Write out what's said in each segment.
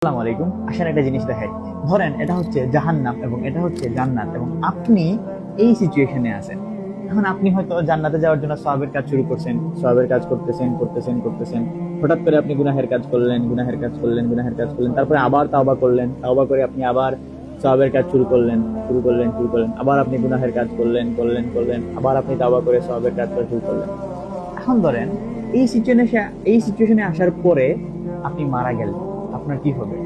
আসসালামু আলাইকুম। আসেন একটা জিনিস দেখাই। ধরেন এটা হচ্ছে জাহান্নাম এবং এটা হচ্ছে জান্নাত, এবং আপনি এই সিচুয়েশনে আছেন। এখন আপনি হয়তো জান্নাতে যাওয়ার জন্য সওয়াবের কাজ শুরু করছেন, সওয়াবের কাজ করতেছেন করতেছেন করতেছেন। হঠাৎ করে আপনি গুনাহের কাজ করলেন, গুনাহের কাজ করলেন, গুনাহের কাজ করলেন, তারপরে আবার তাওবা করলেন, তাওবা করে আপনি আবার সওয়াবের কাজ শুরু করলেন, শুরু করলেন, শুরু করলেন, আবার আপনি গুনাহের কাজ করলেন, করলেন, করলেন, আবার আপনি তাওবা করে সওয়াবের কাজ করা শুরু করলেন। এখন ধরেন এই সিচুয়েশনে আসার পরে আপনি মারা গেলেন, আপনার কি হবে?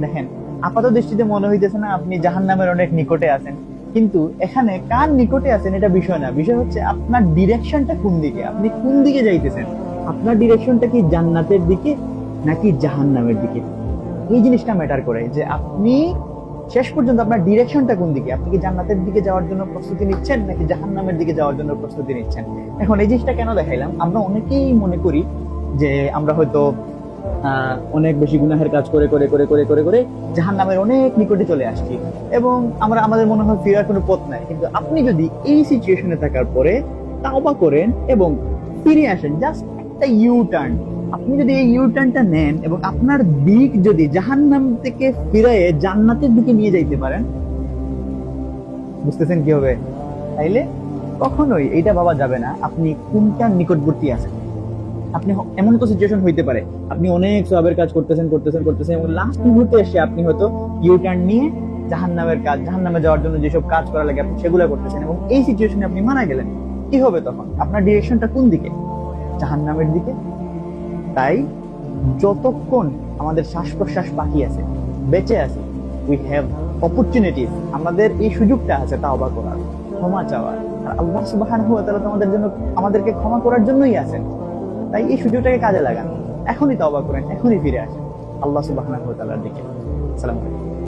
দেখেন, আপাত দৃষ্টিতে মনে হইতেছে না আপনি জাহান্নামের অনেক নিকটে আছেন, কিন্তু এখানে কার নিকটে আছেন এটা বিষয় না। বিষয় হচ্ছে আপনার ডিরেকশনটা কোন দিকে, আপনি কোন দিকে যাইতেছেন। আপনার ডিরেকশনটা কি জান্নাতের দিকে নাকি জাহান্নামের দিকে? এই জিনিসটা ম্যাটার করে যে আপনি শেষ পর্যন্ত আপনার ডিরেকশনটা কোন দিকে। আপনি কি জান্নাতের দিকে যাওয়ার জন্য প্রস্তুতি নিচ্ছেন নাকি জাহান্নামের দিকে যাওয়ার জন্য প্রস্তুতি নিচ্ছেন? এখন এই জিনিসটা কেন দেখাইলাম, আমরা অনেকেই মনে করি যে আমরা হয়তো অনেক বেশি গুনাহের কাজ করে করে করে করে করে করে জাহান্নামের অনেক নিকটে চলে আসছি, এবং আমাদের মনে হয় ফেরার কোনো পথ নাই। কিন্তু আপনি যদি এই সিচুয়েশনে থাকার পরে তাওবা করেন এবং ফিরে আসেন, জাস্ট একটা ইউ টার্ন, আপনি যদি এই ইউ টার্নটা নেন এবং আপনার দিক যদি জাহান্নাম থেকে ফিরে জান্নাতের দিকে নিয়ে যাইতে পারেন, বুঝতেছেন কি হবে? তাইলে কখনোই এইটা ভাবা যাবে না আপনি কোনটার নিকটবর্তী আছেন। আপনি এমন তো সিচুয়েশন হইতে পারে আপনি অনেক সওয়াবের কাজ করতেছেন করতেছেন করতেছেন এবং লাস্ট মুহূর্তে এসে আপনি হয়তো ইউ টার্ন নিয়ে জাহান্নামে যাওয়ার জন্য যেসব কাজ করা লাগে আপনি সেগুলো করতেছেন, এবং এই সিচুয়েশনে আপনি মারা গেলেন। কি হবে তখন? আপনার ডিরেকশনটা কোন দিকে? জাহান্নামের দিকে। তাই যতক্ষণ আমাদের শ্বাস প্রশ্বাস বাকি আছে, বেঁচে আছে, উই হ্যাভ অপরচুনিটিস, আমাদের এই সুযোগটা আছে তাওবা করার, ক্ষমা চাওয়ার। আর আল্লাহ সুবহানাহু ওয়া তাআলা তো আমাদেরকে ক্ষমা করার জন্যই আছেন। তাই এই সুযোগটাকে কাজে লাগান, এখনই তওবা করেন, এখনই ফিরে আসেন আল্লাহ সুবহানাহু ওয়া তাআলার দিকে। আসসালামু আলাইকুম।